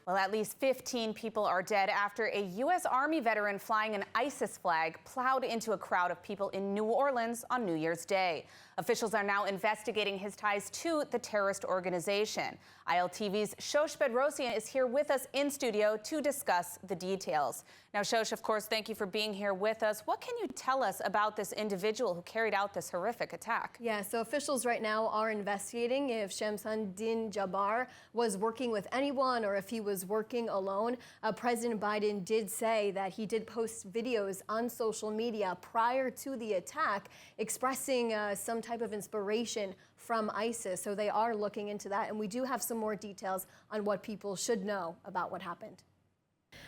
Well, at least 15 people are dead after a U.S. Army veteran flying an ISIS flag plowed into a crowd of people in New Orleans on New Year's Day. Officials are now investigating his ties to the terrorist organization. ILTV's Shosh Bedrosian is here with us in studio to discuss the details. Now, Shosh, of course, thank you for being here with us. What can you tell us about this individual who carried out this horrific attack? Yeah, so officials right now are investigating if Shamsun Din Jabbar was working with anyone or if he was working alone. President Biden did say that he did post videos on social media prior to the attack expressing some type of inspiration from ISIS. So they are looking into that, and we do have some more details on what people should know about what happened.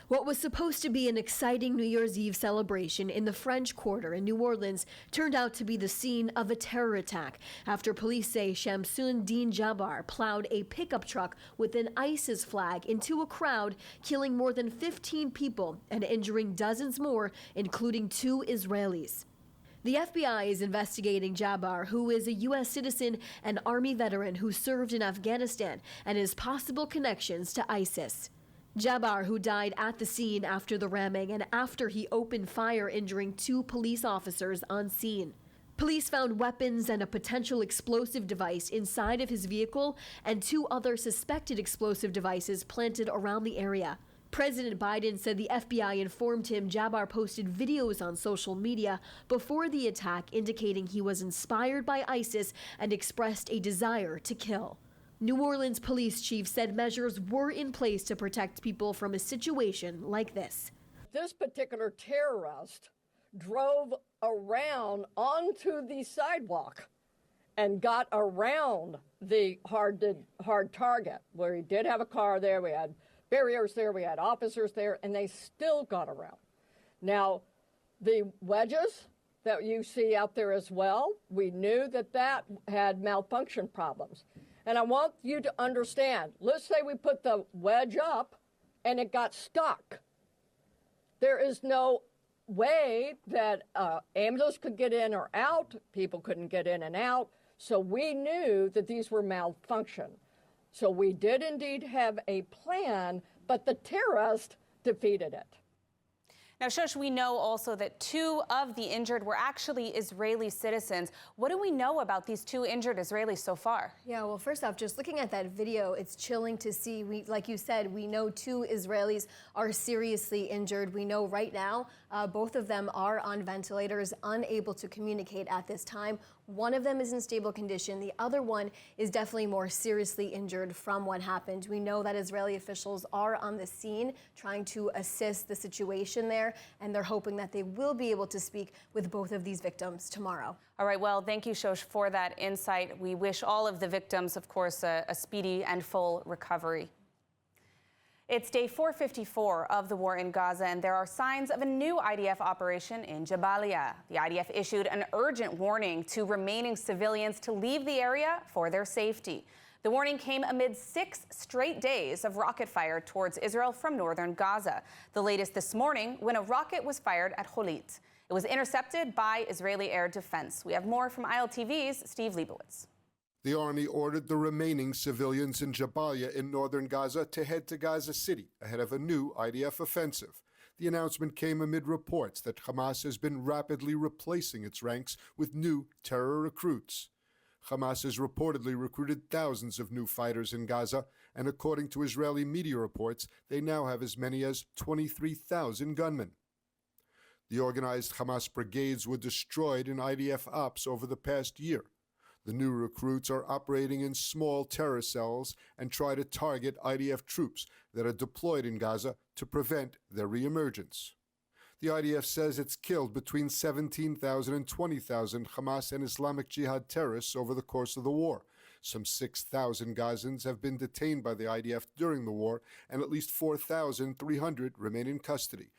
What was supposed to be an exciting New Year's Eve celebration in the French Quarter in New Orleans turned out to be the scene of a terror attack after police say Shamsun Din Jabbar plowed a pickup truck with an ISIS flag into a crowd, killing more than 15 people and injuring dozens more, including 2 Israelis. The FBI is investigating Jabbar, who is a U.S. citizen and Army veteran who served in Afghanistan, and his possible connections to ISIS. Jabbar, who died at the scene after the ramming and after he opened fire, injuring 2 police officers on scene. Police found weapons and a potential explosive device inside of his vehicle and 2 other suspected explosive devices planted around the area. President Biden said the FBI informed him Jabbar posted videos on social media before the attack indicating he was inspired by ISIS and expressed a desire to kill. New Orleans police chief said measures were in place to protect people from a situation like this. This particular terrorist drove around onto the sidewalk and got around the hard target, where he did have a car there, we had barriers there, we had officers there, and they still got around. Now, the wedges that you see out there as well, we knew that that had malfunction problems. And I want you to understand, let's say we put the wedge up and it got stuck. There is no way that ambulance could get in or out, people couldn't get in and out, so we knew that these were malfunction. So we did indeed have a plan, but the terrorist defeated it. Now, Shosh, we know also that 2 of the injured were actually Israeli citizens. What do we know about these 2 injured Israelis so far? Yeah, well, first off, just looking at that video, it's chilling to see. Like you said, we know 2 Israelis are seriously injured. We know right now both of them are on ventilators, unable to communicate at this time. One of them is in stable condition. The other one is definitely more seriously injured from what happened. We know that Israeli officials are on the scene trying to assist the situation there, and they're hoping that they will be able to speak with both of these victims tomorrow. All right, well, thank you, Shosh, for that insight. We wish all of the victims, of course, a speedy and full recovery. It's day 454 of the war in Gaza, and there are signs of a new IDF operation in Jabalia. The IDF issued an urgent warning to remaining civilians to leave the area for their safety. The warning came amid 6 straight days of rocket fire towards Israel from northern Gaza. The latest this morning when a rocket was fired at Holit. It was intercepted by Israeli air defense. We have more from ILTV's Steve Leibowitz. The Army ordered the remaining civilians in Jabalia in northern Gaza to head to Gaza City ahead of a new IDF offensive. The announcement came amid reports that Hamas has been rapidly replacing its ranks with new terror recruits. Hamas has reportedly recruited thousands of new fighters in Gaza, and according to Israeli media reports, they now have as many as 23,000 gunmen. The organized Hamas brigades were destroyed in IDF ops over the past year. The new recruits are operating in small terror cells and try to target IDF troops that are deployed in Gaza to prevent their reemergence. The IDF says it's killed between 17,000 and 20,000 Hamas and Islamic Jihad terrorists over the course of the war. Some 6,000 Gazans have been detained by the IDF during the war, and at least 4,300 remain in custody.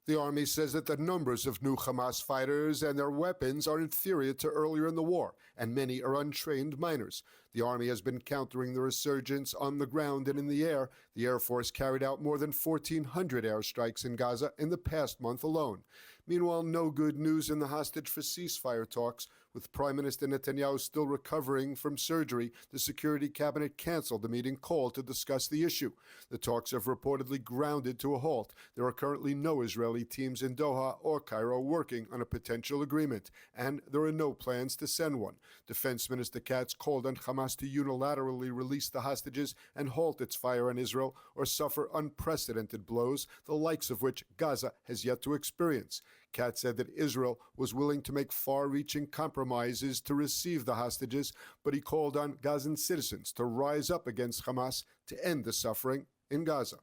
The Army says that the numbers of new Hamas fighters and their weapons are inferior to earlier in the war, and many are untrained minors. The Army has been countering the resurgence on the ground and in the air. The Air Force carried out more than 1,400 airstrikes in Gaza in the past month alone. Meanwhile, no good news in the hostage for ceasefire talks, With Prime Minister Netanyahu still recovering from surgery, the Security Cabinet canceled the meeting called to discuss the issue. The talks have reportedly grounded to a halt. There are currently no Israeli teams in Doha or Cairo working on a potential agreement, and there are no plans to send one. Defense Minister Katz called on Hamas to unilaterally release the hostages and halt its fire on Israel or suffer unprecedented blows, the likes of which Gaza has yet to experience. Katz said that Israel was willing to make far-reaching compromises to receive the hostages, but he called on Gazan citizens to rise up against Hamas to end the suffering in Gaza.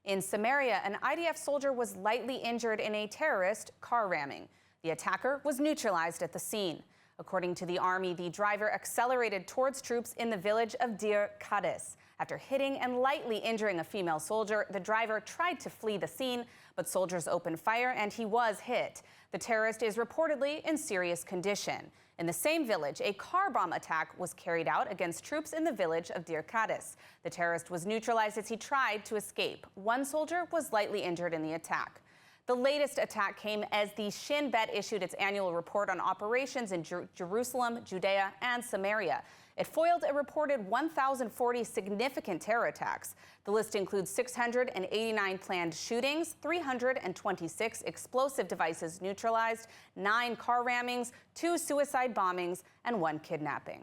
In Samaria, an IDF soldier was lightly injured in a terrorist car ramming. The attacker was neutralized at the scene. According to the army, the driver accelerated towards troops in the village of Deir Kadis. After hitting and lightly injuring a female soldier, the driver tried to flee the scene, but soldiers opened fire and he was hit. The terrorist is reportedly in serious condition. In the same village, a car bomb attack was carried out against troops in the village of Deir Kadis. The terrorist was neutralized as he tried to escape. One soldier was lightly injured in the attack. The latest attack came as the Shin Bet issued its annual report on operations in Jerusalem, Judea, and Samaria. It foiled a reported 1,040 significant terror attacks. The list includes 689 planned shootings, 326 explosive devices neutralized, 9 car rammings, 2 suicide bombings, and 1 kidnapping.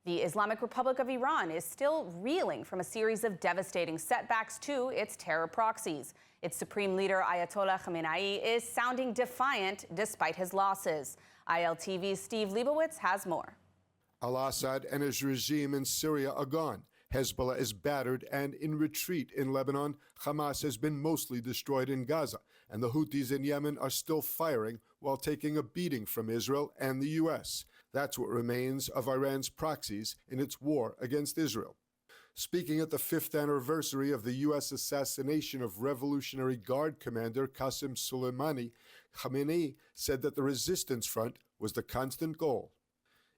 The Islamic Republic of Iran is still reeling from a series of devastating setbacks to its terror proxies. Its supreme leader, Ayatollah Khamenei, is sounding defiant despite his losses. ILTV's Steve Leibowitz has more. Al-Assad and his regime in Syria are gone. Hezbollah is battered and in retreat in Lebanon. Hamas has been mostly destroyed in Gaza, and the Houthis in Yemen are still firing while taking a beating from Israel and the U.S. That's what remains of Iran's proxies in its war against Israel. Speaking at the 5th anniversary of the U.S. assassination of Revolutionary Guard commander Qasem Soleimani, Khamenei said that the resistance front was the constant goal.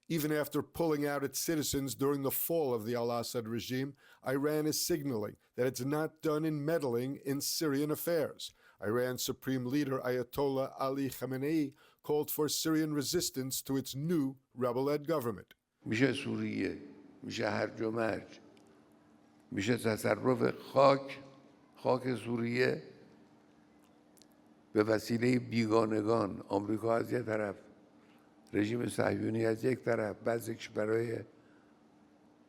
Even after pulling out its citizens during the fall of the al-Assad regime, Iran is signaling that it's not done in meddling in Syrian affairs. Iran's supreme leader, Ayatollah Ali Khamenei, called for Syrian resistance to its new rebel-led government. میشه سوریه، میشه هرج و مرج، میشه تصرف خاک سوریه به وسیله بیگانگان، آمریکا از یک طرف، رژیم صهیونی از یک طرف، بعضی کشورهای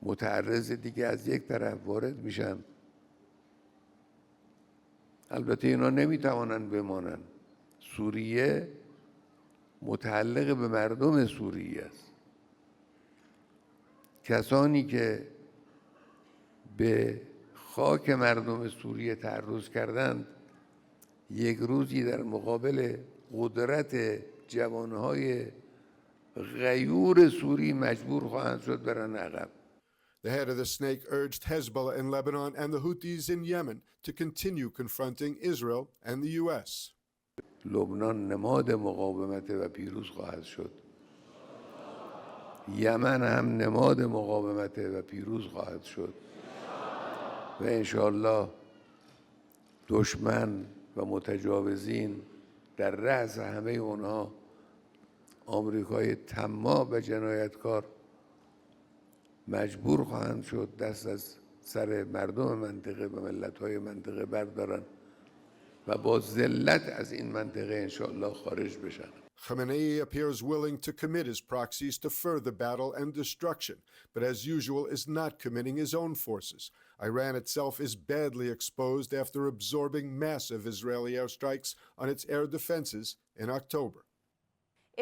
متعرض دیگه از یک طرف وارد میشن. البته اینا نمیتوانند بمانند. سوریه متعلق به مردم سوریه است. کسانی که به خاک مردم سوریه تعرض کردند یک روزی در مقابل قدرت جوانهای غیور سوری مجبور خواهند شد برن عقب. The head of the snake urged Hezbollah in Lebanon and the Houthis in Yemen to continue confronting Israel and the U.S. لبنان نماد مقاومت و پیروز خواهد شد. یمن هم نماد مقاومت و پیروز خواهد شد. و انشاءالله دشمن و متجاوزین در رأس همه اونها آمریکای طماع و جنایتکار مجبور خواهند شد دست از سر مردم منطقه و ملت‌های منطقه بردارن و با ذلت از این منطقه انشاءالله خارج بشن. Khamenei appears willing to commit his proxies to further battle and destruction, but as usual is not committing his own forces. Iran itself is badly exposed after absorbing massive Israeli airstrikes on its air defenses in October.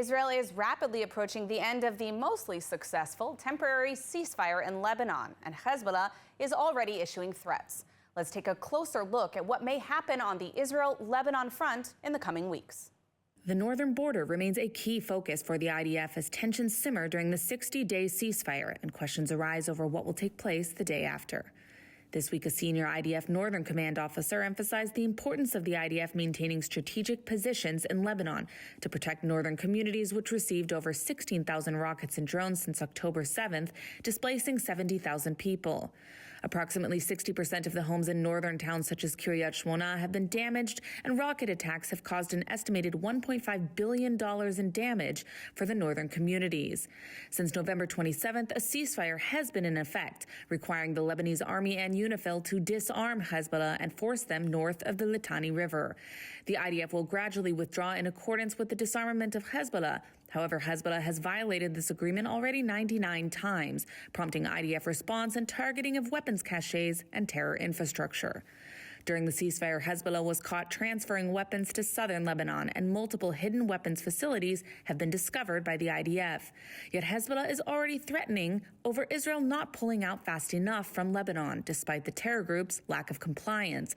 Israel is rapidly approaching the end of the mostly successful temporary ceasefire in Lebanon, and Hezbollah is already issuing threats. Let's take a closer look at what may happen on the Israel-Lebanon front in the coming weeks. The northern border remains a key focus for the IDF as tensions simmer during the 60-day ceasefire and questions arise over what will take place the day after. This week, a senior IDF Northern Command officer emphasized the importance of the IDF maintaining strategic positions in Lebanon to protect northern communities, which received over 16,000 rockets and drones since October 7th, displacing 70,000 people. Approximately 60% of the homes in northern towns such as Kiryat Shmona have been damaged, and rocket attacks have caused an estimated $1.5 billion in damage for the northern communities. Since November 27th, a ceasefire has been in effect, requiring the Lebanese army and UNIFIL to disarm Hezbollah and force them north of the Litani River. The IDF will gradually withdraw in accordance with the disarmament of Hezbollah. However, Hezbollah has violated this agreement already 99 times, prompting IDF response and targeting of weapons caches and terror infrastructure. During the ceasefire, Hezbollah was caught transferring weapons to southern Lebanon, and multiple hidden weapons facilities have been discovered by the IDF. Yet Hezbollah is already threatening over Israel not pulling out fast enough from Lebanon, despite the terror group's lack of compliance.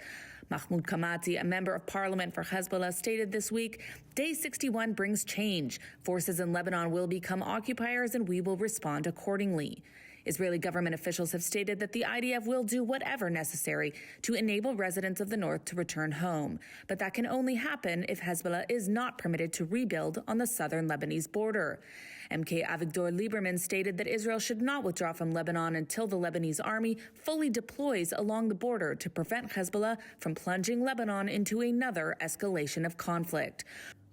Mahmoud Kamati, a member of parliament for Hezbollah, stated this week, Day 61 brings change. Forces in Lebanon will become occupiers and we will respond accordingly. Israeli government officials have stated that the IDF will do whatever necessary to enable residents of the north to return home. But that can only happen if Hezbollah is not permitted to rebuild on the southern Lebanese border. MK Avigdor Lieberman stated that Israel should not withdraw from Lebanon until the Lebanese army fully deploys along the border to prevent Hezbollah from plunging Lebanon into another escalation of conflict.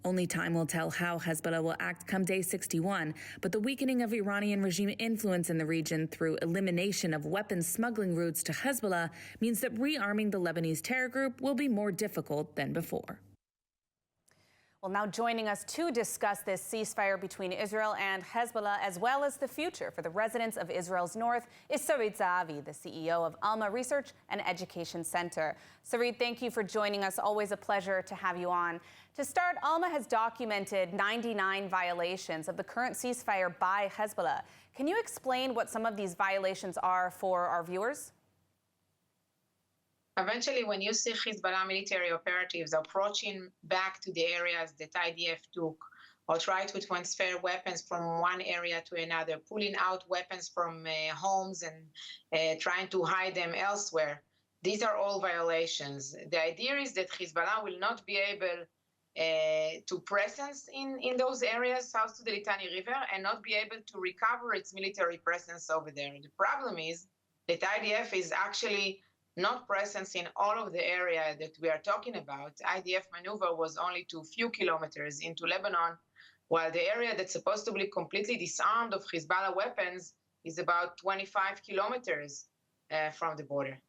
Only time will tell how Hezbollah will act come Day 61, but the weakening of Iranian regime influence in the region through elimination of weapons smuggling routes to Hezbollah means that rearming the Lebanese terror group will be more difficult than before. Well, now joining us to discuss this ceasefire between Israel and Hezbollah, as well as the future for the residents of Israel's north, is Sarit Zahavi, the CEO of Alma Research and Education Center. Sarit, thank you for joining us. Always a pleasure to have you on. To start, Alma has documented 99 violations of the current ceasefire by Hezbollah. Can you explain what some of these violations are for our viewers? Eventually, when you see Hezbollah military operatives approaching back to the areas that IDF took, or try to transfer weapons from one area to another, pulling out weapons from homes and trying to hide them elsewhere, these are all violations. The idea is that Hezbollah will not be able to presence in those areas south to the Litani River and not be able to recover its military presence over there. The problem is that IDF is actually not presence in all of the area that we are talking about. IDF maneuver was only to a few kilometers into Lebanon, while the area that's supposed to be completely disarmed of Hezbollah weapons is about 25 kilometers from the border.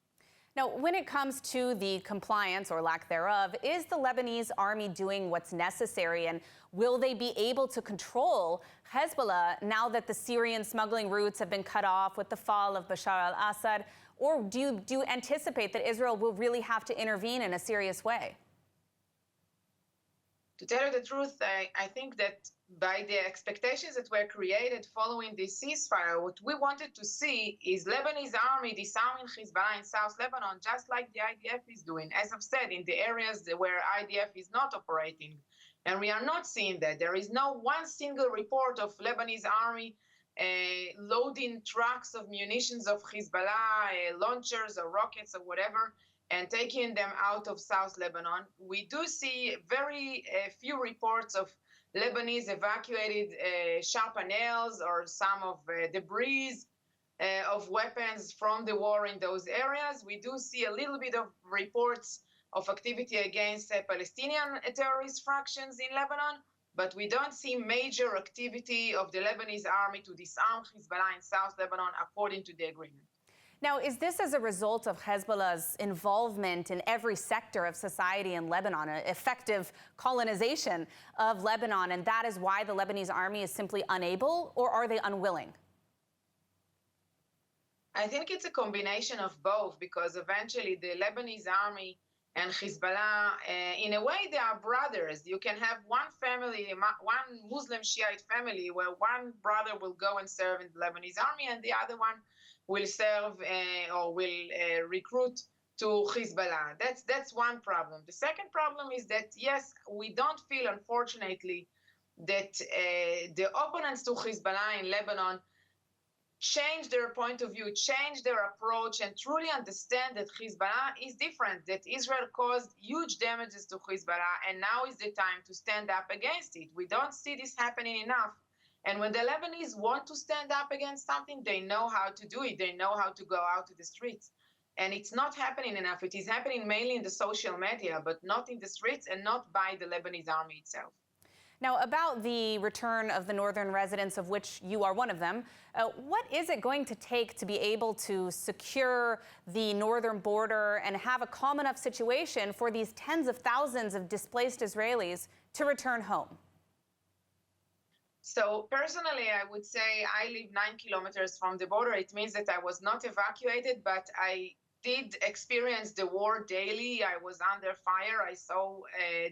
Now, when it comes to the compliance or lack thereof, is the Lebanese army doing what's necessary, and will they be able to control Hezbollah now that the Syrian smuggling routes have been cut off with the fall of Bashar al-Assad? Or do you anticipate that Israel will really have to intervene in a serious way? To tell you the truth, I think that by the expectations that were created following this ceasefire, what we wanted to see is Lebanese army disarming Hezbollah in South Lebanon, just like the IDF is doing, as I've said, in the areas where IDF is not operating. And we are not seeing that. There is no one single report of Lebanese army loading trucks of munitions of Hezbollah, launchers or rockets or whatever, and taking them out of South Lebanon. We do see very few reports of Lebanese evacuated sharp nails or some of debris of weapons from the war in those areas. We do see a little bit of reports of activity against Palestinian terrorist fractions in Lebanon, but we don't see major activity of the Lebanese army to disarm Hezbollah in South Lebanon according to the agreement. Now, is this as a result of Hezbollah's involvement in every sector of society in Lebanon, an effective colonization of Lebanon, and that is why the Lebanese army is simply unable, or are they unwilling? I think it's a combination of both, because eventually the Lebanese army and Hezbollah, in a way, they are brothers. You can have one family, one Muslim Shiite family, where one brother will go and serve in the Lebanese army, and the other one will serve or will recruit to Hezbollah. That's one problem. The second problem is that, yes, we don't feel, unfortunately, that the opponents to Hezbollah in Lebanon change their point of view, change their approach, and truly understand that Hezbollah is different, that Israel caused huge damages to Hezbollah, and now is the time to stand up against it. We don't see this happening enough. And when the Lebanese want to stand up against something, they know how to do it. They know how to go out to the streets. And it's not happening enough. It is happening mainly in the social media, but not in the streets and not by the Lebanese army itself. Now, about the return of the northern residents, of which you are one of them, what is it going to take to be able to secure the northern border and have a calm enough situation for these tens of thousands of displaced Israelis to return home? So personally, I would say I live 9 kilometers from the border. It means that I was not evacuated, but I did experience the war daily. I was under fire. I saw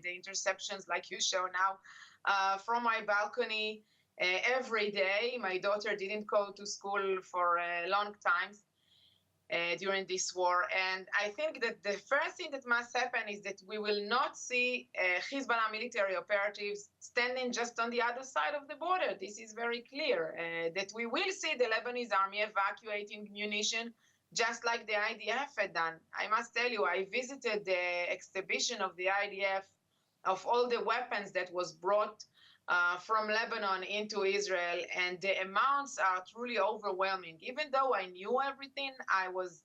the interceptions like you show now from my balcony every day. My daughter didn't go to school for a long time during this war. And I think that the first thing that must happen is that we will not see Hezbollah military operatives standing just on the other side of the border. This is very clear, that we will see the Lebanese army evacuating munition just like the IDF had done. I must tell you, I visited the exhibition of the IDF of all the weapons that was brought from Lebanon into Israel, and the amounts are truly overwhelming. Even though I knew everything, I was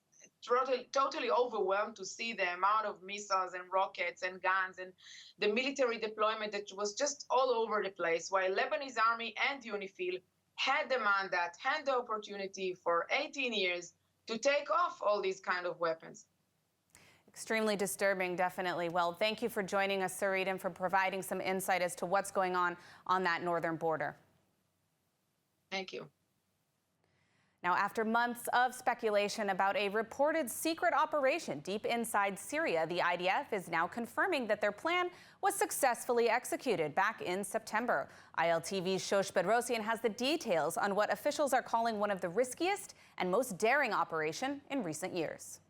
totally overwhelmed to see the amount of missiles and rockets and guns and the military deployment that was just all over the place, while Lebanese army and UNIFIL had the mandate, had the opportunity for 18 years to take off all these kind of weapons. Extremely disturbing, definitely. Well, thank you for joining us, Sarit, and for providing some insight as to what's going on that northern border. Thank you. Now, after months of speculation about a reported secret operation deep inside Syria, the IDF is now confirming that their plan was successfully executed back in September. ILTV's Shosh Bedrosian has the details on what officials are calling one of the riskiest and most daring operation in recent years.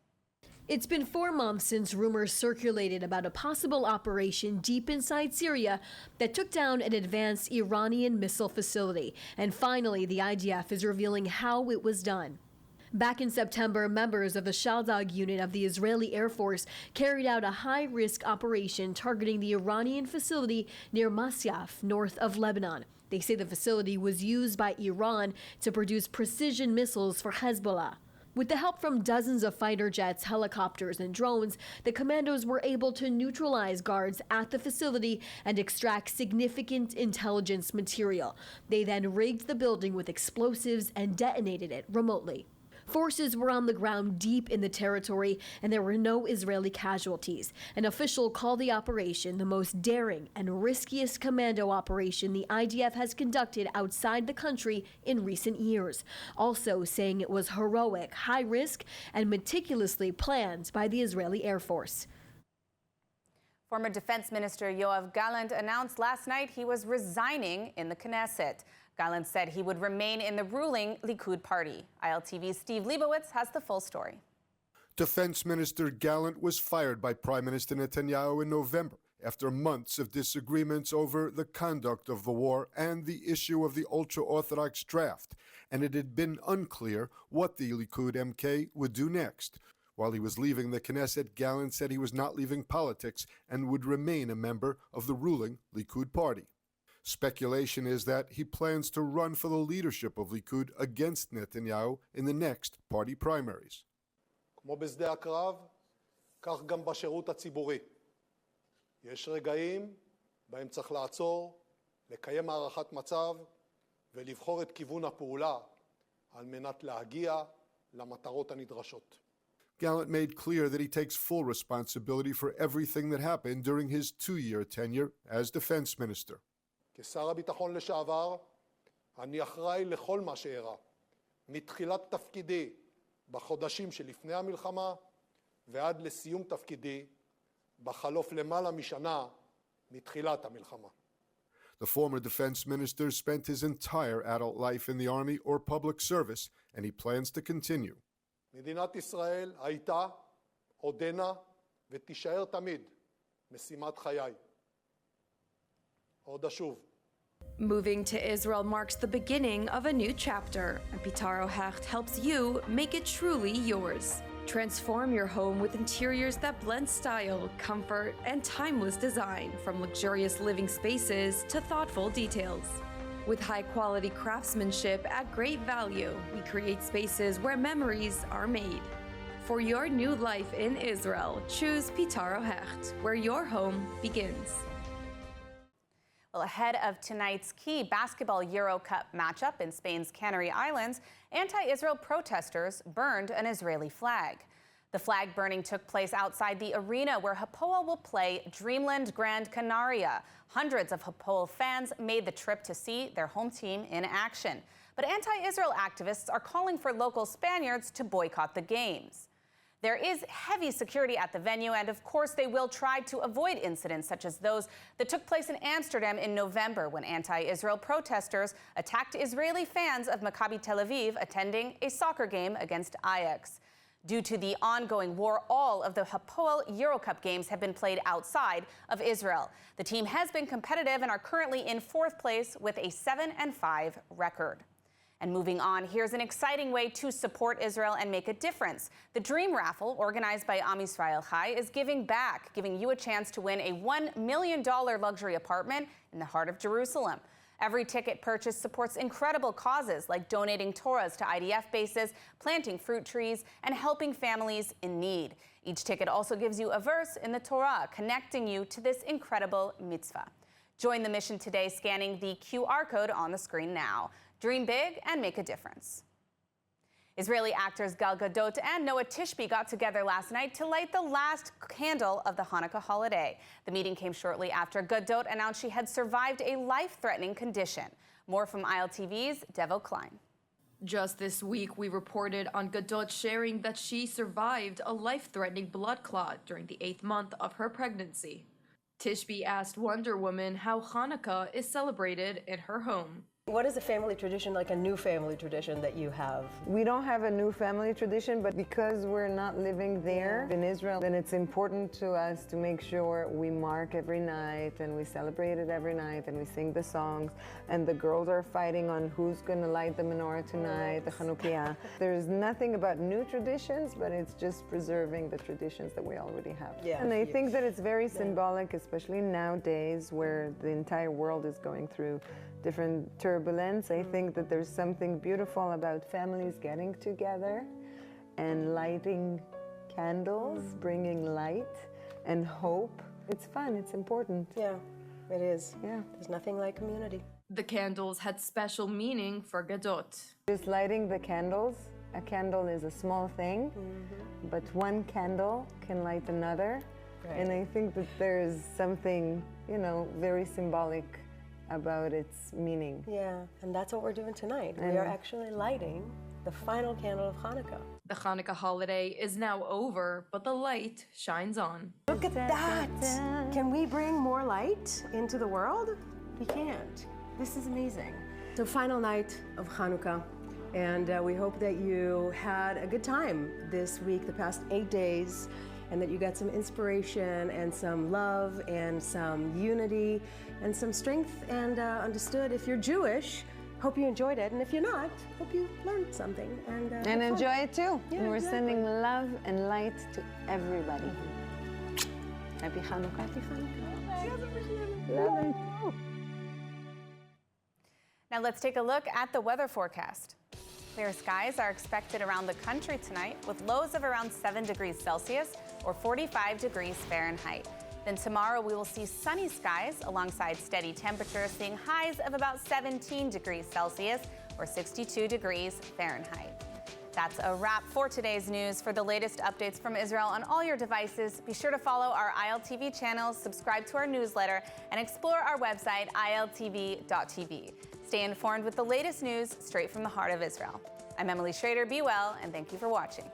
It's been 4 months since rumors circulated about a possible operation deep inside Syria that took down an advanced Iranian missile facility. And finally, the IDF is revealing how it was done. Back in September, members of the Shaldag unit of the Israeli Air Force carried out a high-risk operation targeting the Iranian facility near Masyaf, north of Lebanon. They say the facility was used by Iran to produce precision missiles for Hezbollah. With the help from dozens of fighter jets, helicopters, and drones, the commandos were able to neutralize guards at the facility and extract significant intelligence material. They then rigged the building with explosives and detonated it remotely. Forces were on the ground deep in the territory, and there were no Israeli casualties. An official called the operation the most daring and riskiest commando operation the IDF has conducted outside the country in recent years, also saying it was heroic, high risk, and meticulously planned by the Israeli Air Force. Former Defense Minister Yov Gallant announced last night he was resigning in the Knesset. Gallant said he would remain in the ruling Likud party. ILTV's Steve Leibowitz has the full story. Defense Minister Gallant was fired by Prime Minister Netanyahu in November after months of disagreements over the conduct of the war and the issue of the ultra-Orthodox draft, and it had been unclear what the Likud MK would do next. While he was leaving the Knesset, Gallant said he was not leaving politics and would remain a member of the ruling Likud party. Speculation is that he plans to run for the leadership of Likud against Netanyahu in the next party primaries. כמו בשדה הקרב, כך גם בשירות הציבורי. יש רגעים בהם צריך לעצור, לקיים הערכת מצב ולבחור את כיוון הפעולה על מנת להגיע למטרות הנדרשות. Gallant made clear that he takes full responsibility for everything that happened during his 2-year tenure as defense minister. כשר הביטחון לשעבר, אני אחראי לכל מה שאירע, מתחילת תפקידי בחודשים שלפני המלחמה ועד לסיום תפקידי בחלוף למעלה משנה מתחילת המלחמה. The former defense minister spent his entire adult life in the army or public service, and he plans to continue. מדינת ישראל הייתה, עודנה ותישאר תמיד משימת חיי. עוד אשוב. Moving to Israel marks the beginning of a new chapter, and Pitaro Homes helps you make it truly yours. Transform your home with interiors that blend style, comfort, and timeless design, from luxurious living spaces to thoughtful details. With high-quality craftsmanship at great value, we create spaces where memories are made. For your new life in Israel, choose Pitaro Homes, where your home begins. Well, ahead of tonight's key basketball Euro Cup matchup in Spain's Canary Islands, anti-Israel protesters burned an Israeli flag. The flag burning took place outside the arena where Hapoel will play Dreamland Gran Canaria. Hundreds of Hapoel fans made the trip to see their home team in action. But anti-Israel activists are calling for local Spaniards to boycott the games. There is heavy security at the venue, and of course they will try to avoid incidents such as those that took place in Amsterdam in November when anti-Israel protesters attacked Israeli fans of Maccabi Tel Aviv attending a soccer game against Ajax. Due to the ongoing war, all of the Hapoel Euro Cup games have been played outside of Israel. The team has been competitive and are currently in 4th place with a 7-5 record. And moving on, here's an exciting way to support Israel and make a difference. The Dream Raffle, organized by Am Yisrael Chai, is giving back, giving you a chance to win a $1 million luxury apartment in the heart of Jerusalem. Every ticket purchase supports incredible causes like donating Torahs to IDF bases, planting fruit trees, and helping families in need. Each ticket also gives you a verse in the Torah, connecting you to this incredible mitzvah. Join the mission today scanning the QR code on the screen now. Dream big and make a difference. Israeli actors Gadot and Noah Tishby got together last night to light the last candle of the Hanukkah holiday. The meeting came shortly after Gadot announced she had survived a life-threatening condition. More from ILTV's Devo Klein. Just this week, we reported on Gadot sharing that she survived a life-threatening blood clot during the 8th month of her pregnancy. Tishby asked Wonder Woman how Hanukkah is celebrated in her home. What is a family tradition, like a new family tradition that you have? We don't have a new family tradition, but because we're not living there in Israel, then it's important to us to make sure we mark every night and we celebrate it every night and we sing the songs. And the girls are fighting on who's going to light the menorah tonight, the Chanukiah. There's nothing about new traditions, but it's just preserving the traditions that we already have. Yeah, and I think that it's very symbolic, especially nowadays where the entire world is going through different turbulence. I think that there's something beautiful about families getting together and lighting candles, bringing light and hope. It's fun, it's important. Yeah, it is. Yeah. There's nothing like community. The candles had special meaning for Gadot. Just lighting the candles. A candle is a small thing, but one candle can light another. Right. And I think that there's something, very symbolic about its meaning. Yeah, and that's what we're doing tonight. We are actually lighting the final candle of Hanukkah. The Hanukkah holiday is now over, but the light shines on. Look at that! Can we bring more light into the world? We can't. This is amazing. So final night of Hanukkah, and we hope that you had a good time this week, the past 8 days, and that you got some inspiration and some love and some unity and some strength and understood. If you're Jewish, hope you enjoyed it. And if you're not, hope you learned something. And enjoy it too. Yeah, and we're sending love and light to everybody. Happy Hanukkah. Happy Hanukkah. Love it. Now let's take a look at the weather forecast. Clear skies are expected around the country tonight with lows of around 7 degrees Celsius or 45 degrees Fahrenheit. Then tomorrow we will see sunny skies alongside steady temperatures, seeing highs of about 17 degrees Celsius or 62 degrees Fahrenheit. That's a wrap for today's news. For the latest updates from Israel on all your devices, be sure to follow our ILTV channels, subscribe to our newsletter, and explore our website, iltv.tv. Stay informed with the latest news straight from the heart of Israel. I'm Emily Schrader. Be well, and thank you for watching.